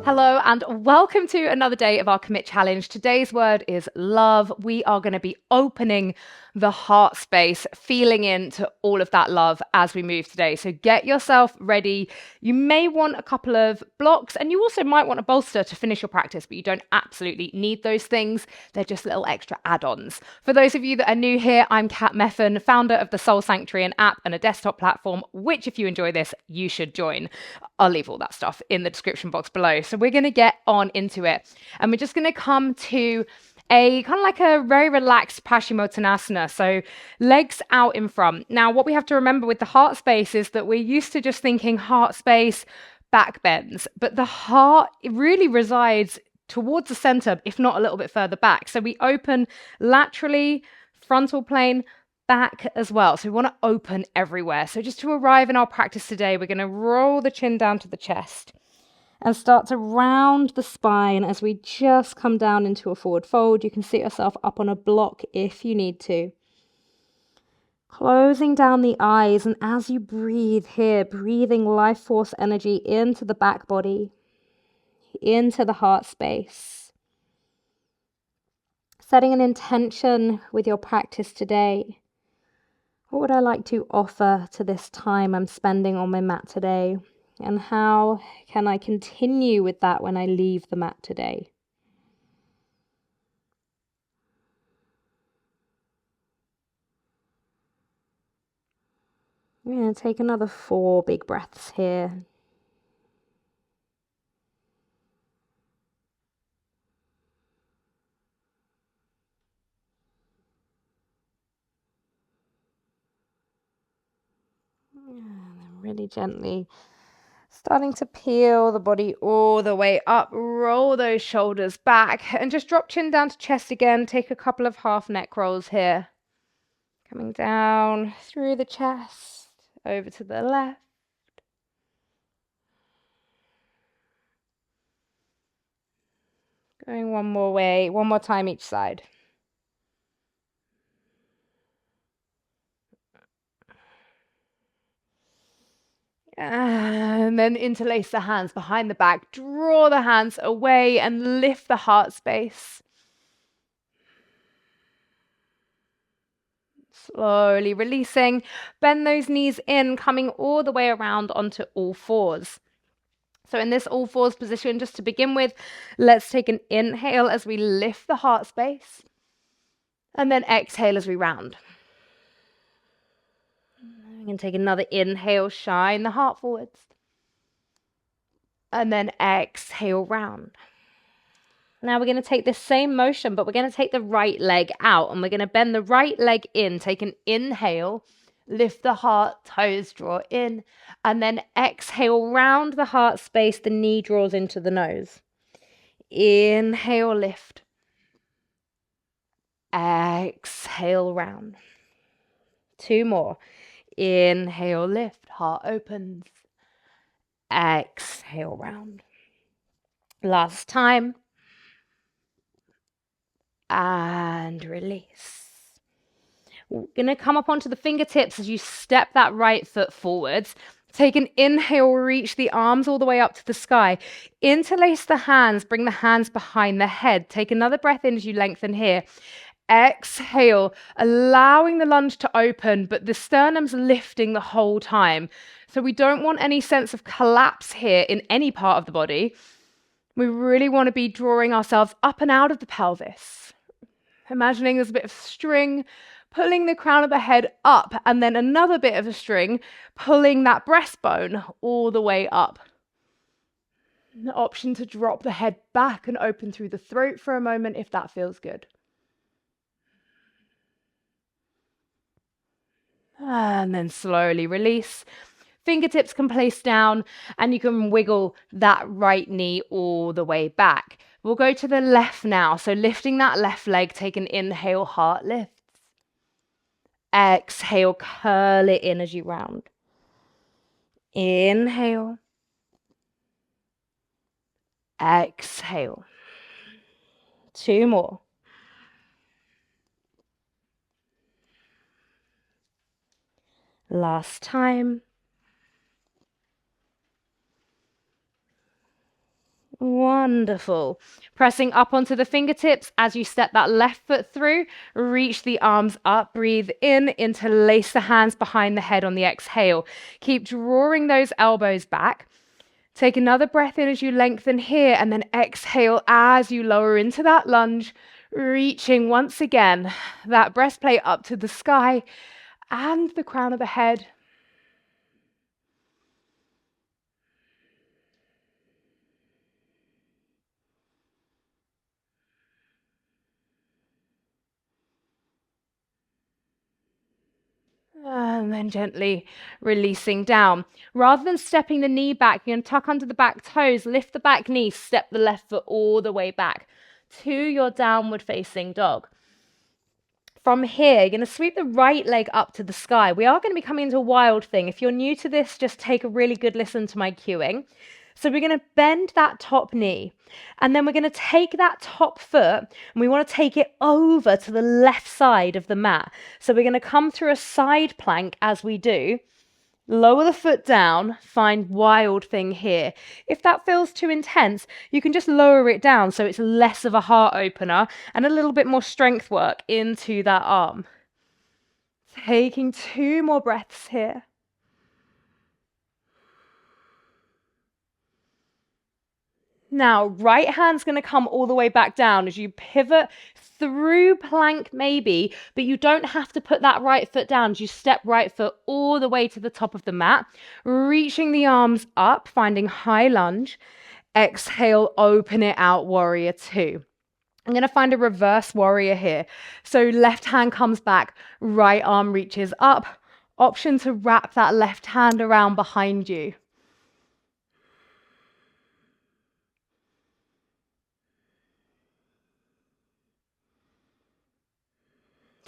Hello and welcome to another day of our commit challenge. Today's word is love. We are going to be opening the heart space, feeling into all of that love as we move today. So get yourself ready. You may want a couple of blocks and you also might want a bolster to finish your practice, but you don't absolutely need those things. They're just little extra add-ons. For those of you that are new here, I'm Cat Meffan, founder of the Soul Sanctuary, an app and a desktop platform, which if you enjoy this, you should join. I'll leave all that stuff in the description box below. So we're going to get on into it. And we're just going to come to a kind of like a very relaxed Paschimottanasana. So legs out in front. Now, what we have to remember with the heart space is that we're used to just thinking heart space, back bends, but the heart really resides towards the center, if not a little bit further back. So we open laterally, frontal plane, back as well. So we want to open everywhere. So just to arrive in our practice today, we're going to roll the chin down to the chest and start to round the spine as we just come down into a forward fold. You can sit yourself up on a block if you need to. Closing down the eyes, and as you breathe here, breathing life force energy into the back body, into the heart space. Setting an intention with your practice today. What would I like to offer to this time I'm spending on my mat today? And how can I continue with that when I leave the mat today? I'm going to take another 4 big breaths here. And then really gently starting to peel the body all the way up, roll those shoulders back and just drop chin down to chest again. Take a couple of half neck rolls here. Coming down through the chest, over to the left. Going one more way, one more time each side. And then interlace the hands behind the back. Draw the hands away and lift the heart space. Slowly releasing. Bend those knees in, coming all the way around onto all fours. So in this all fours position, just to begin with, let's take an inhale as we lift the heart space. And then exhale as we round. We can take another inhale, shine the heart forwards. And then exhale, round. Now we're going to take this same motion, but we're going to take the right leg out and we're going to bend the right leg in. Take an inhale, lift the heart, toes draw in, and then exhale, round the heart space, the knee draws into the nose. Inhale, lift. Exhale, round. 2 more. Inhale, lift, heart opens. Exhale, round. Last time. And release. We're going to come up onto the fingertips as you step that right foot forwards. Take an inhale, reach the arms all the way up to the sky. Interlace the hands, bring the hands behind the head. Take another breath in as you lengthen here. Exhale, allowing the lunge to open, but the sternum's lifting the whole time. So we don't want any sense of collapse here in any part of the body. We really want to be drawing ourselves up and out of the pelvis. Imagining there's a bit of string, pulling the crown of the head up, and then another bit of a string, pulling that breastbone all the way up. An option to drop the head back and open through the throat for a moment if that feels good. And then slowly release. Fingertips can place down and you can wiggle that right knee all the way back. We'll go to the left now. So lifting that left leg, take an inhale, heart lifts. Exhale, curl it in as you round. Inhale. Exhale. 2 more. Last time. Wonderful. Pressing up onto the fingertips as you step that left foot through, reach the arms up, breathe in, interlace the hands behind the head on the exhale. Keep drawing those elbows back. Take another breath in as you lengthen here, and then exhale as you lower into that lunge, reaching once again that breastplate up to the sky and the crown of the head. And then gently releasing down. Rather than stepping the knee back, you're going to tuck under the back toes, lift the back knee, step the left foot all the way back to your downward facing dog. From here, you're going to sweep the right leg up to the sky. We are going to be coming into a wild thing. If you're new to this, just take a really good listen to my cueing. So we're going to bend that top knee, and then we're going to take that top foot and we want to take it over to the left side of the mat. So we're going to come through a side plank as we do. Lower the foot down, find wild thing here. If that feels too intense, you can just lower it down so it's less of a heart opener and a little bit more strength work into that arm. Taking 2 more breaths here. Now, right hand's going to come all the way back down as you pivot through plank maybe, but you don't have to put that right foot down as you step right foot all the way to the top of the mat, reaching the arms up, finding high lunge. Exhale, open it out, warrior 2. I'm going to find a reverse warrior here. So left hand comes back, right arm reaches up. Option to wrap that left hand around behind you.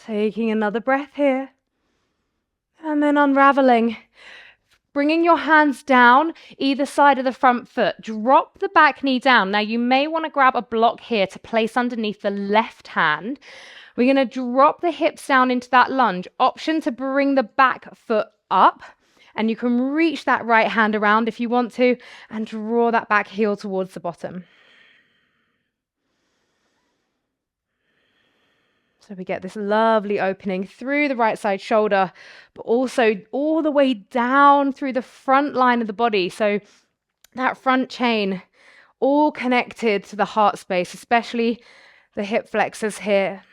Taking another breath here. And then unraveling. Bringing your hands down either side of the front foot. Drop the back knee down. Now you may want to grab a block here to place underneath the left hand. We're going to drop the hips down into that lunge. Option to bring the back foot up. And you can reach that right hand around if you want to and draw that back heel towards the bottom. So we get this lovely opening through the right side shoulder, but also all the way down through the front line of the body. So that front chain all connected to the heart space, especially the hip flexors here.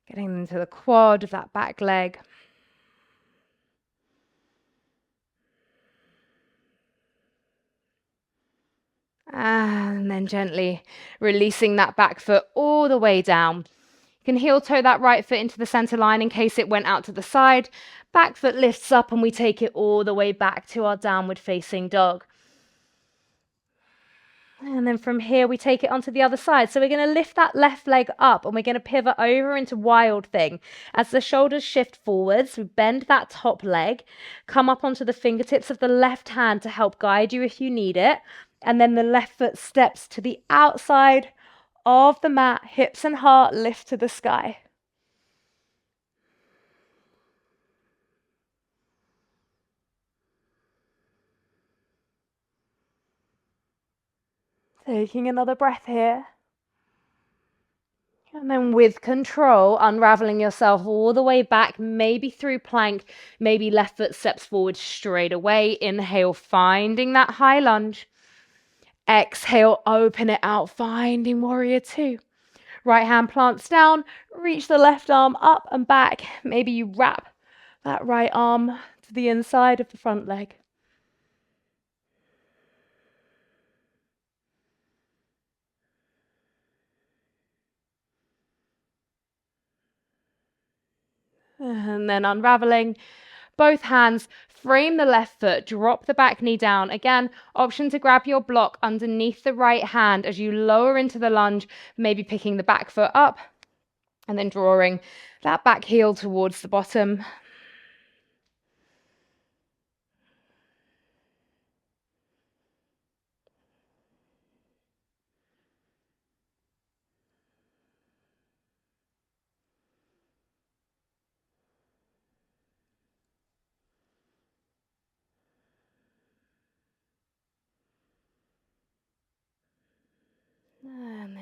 Getting into the quad of that back leg. And then gently releasing that back foot all the way down. You can heel toe that right foot into the center line in case it went out to the side. Back foot lifts up and we take it all the way back to our downward facing dog. And then from here, we take it onto the other side. So we're going to lift that left leg up and we're going to pivot over into wild thing. As the shoulders shift forwards, we bend that top leg, come up onto the fingertips of the left hand to help guide you if you need it. And then the left foot steps to the outside of the mat, hips and heart lift to the sky. Taking another breath here. And then with control, unraveling yourself all the way back, maybe through plank, maybe left foot steps forward straight away. Inhale, finding that high lunge. Exhale, open it out, finding warrior 2. Right hand plants down, reach the left arm up and back. Maybe you wrap that right arm to the inside of the front leg. And then unraveling, both hands, frame the left foot, drop the back knee down. Again, option to grab your block underneath the right hand as you lower into the lunge, maybe picking the back foot up and then drawing that back heel towards the bottom.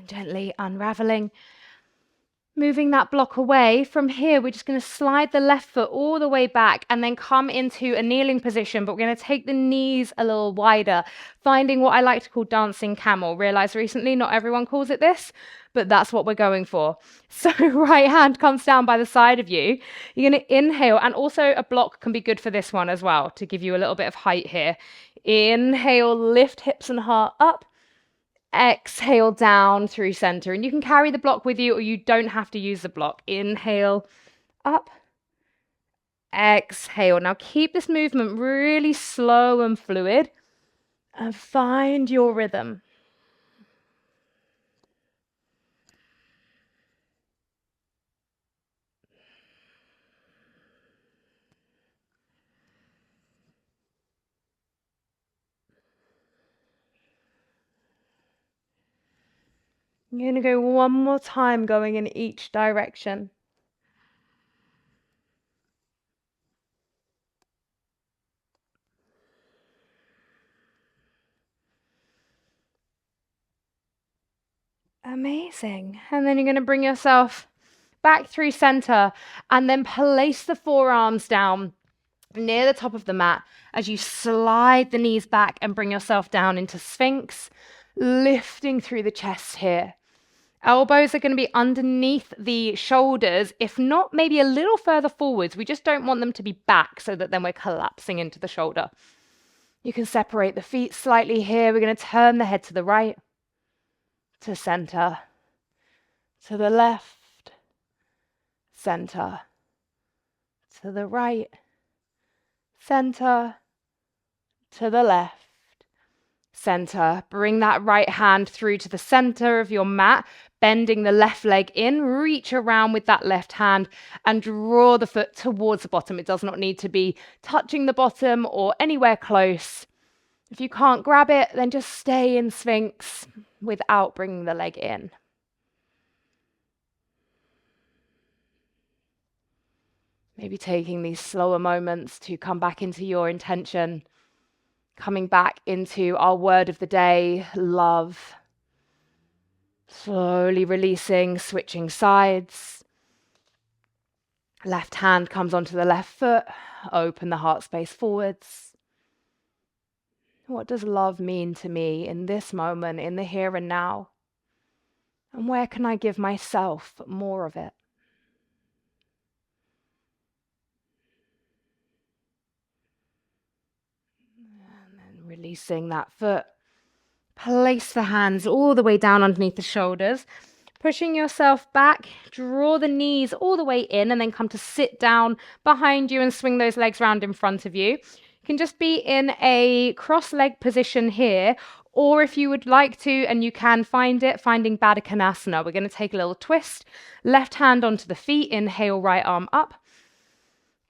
And gently unraveling. Moving that block away. From here, we're just going to slide the left foot all the way back and then come into a kneeling position, but we're going to take the knees a little wider, finding what I like to call dancing camel. Realized recently not everyone calls it this, but that's what we're going for. So right hand comes down by the side of you. You're going to inhale, and also a block can be good for this one as well, to give you a little bit of height here. Inhale, lift hips and heart up. Exhale down through center, and you can carry the block with you or you don't have to use the block. Inhale up, exhale. Now keep this movement really slow and fluid and find your rhythm. You're going to go one more time, going in each direction. Amazing. And then you're going to bring yourself back through center and then place the forearms down near the top of the mat as you slide the knees back and bring yourself down into Sphinx, lifting through the chest here. Elbows are going to be underneath the shoulders, if not maybe a little further forwards. We just don't want them to be back so that then we're collapsing into the shoulder. You can separate the feet slightly here. We're going to turn the head to the right, to center, to the left, center, to the right, center, to the left, center. Bring that right hand through to the center of your mat, bending the left leg in. Reach around with that left hand and draw the foot towards the bottom. It does not need to be touching the bottom or anywhere close. If you can't grab it, then just stay in Sphinx without bringing the leg in. Maybe taking these slower moments to come back into your intention, coming back into our word of the day, love. Slowly releasing, switching sides. Left hand comes onto the left foot. Open the heart space forwards. What does love mean to me in this moment, in the here and now? And where can I give myself more of it? And then releasing that foot. Place the hands all the way down underneath the shoulders. Pushing yourself back, draw the knees all the way in, and then come to sit down behind you and swing those legs round in front of you. You can just be in a cross-leg position here, or if you would like to, and you can find it, finding Baddha Konasana. We're going to take a little twist. Left hand onto the feet, inhale, right arm up.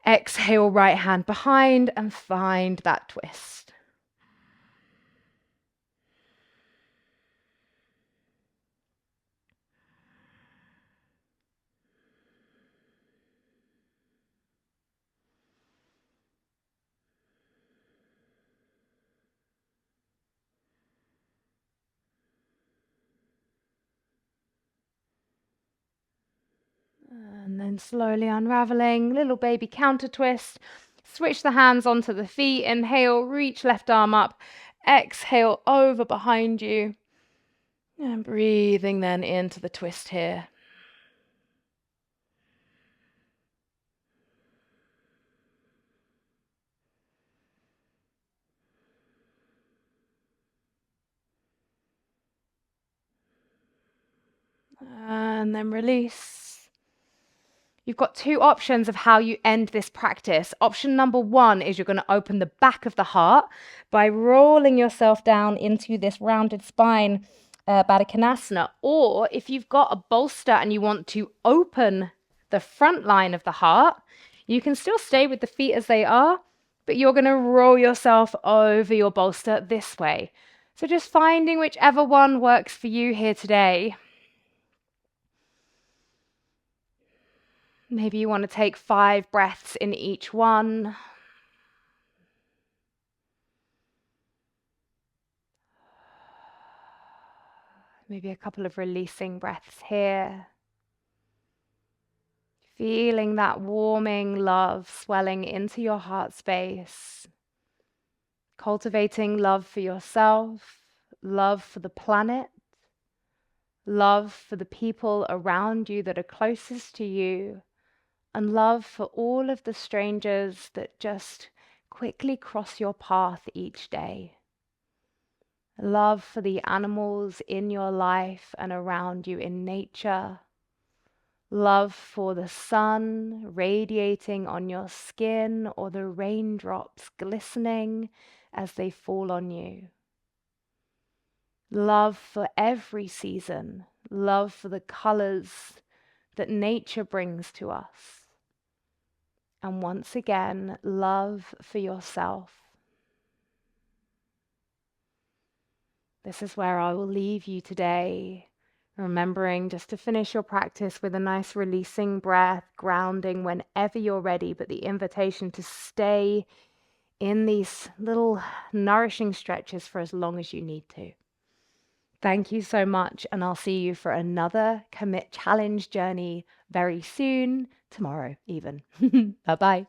Exhale, right hand behind, and find that twist. And then slowly unraveling, little baby counter twist. Switch the hands onto the feet. Inhale, reach left arm up. Exhale, over behind you. And breathing then into the twist here. And then release. You've got two options of how you end this practice. Option number one is you're going to open the back of the heart by rolling yourself down into this rounded spine, Baddha Konasana. Or if you've got a bolster and you want to open the front line of the heart, you can still stay with the feet as they are, but you're going to roll yourself over your bolster this way. So just finding whichever one works for you here today. Maybe you want to take 5 breaths in each one. Maybe a couple of releasing breaths here. Feeling that warming love swelling into your heart space. Cultivating love for yourself, love for the planet, love for the people around you that are closest to you, and love for all of the strangers that just quickly cross your path each day. Love for the animals in your life and around you in nature. Love for the sun radiating on your skin or the raindrops glistening as they fall on you. Love for every season. Love for the colors that nature brings to us. And once again, love for yourself. This is where I will leave you today, remembering just to finish your practice with a nice releasing breath, grounding whenever you're ready, but the invitation to stay in these little nourishing stretches for as long as you need to. Thank you so much, and I'll see you for another commit challenge journey very soon, tomorrow even. Bye-bye.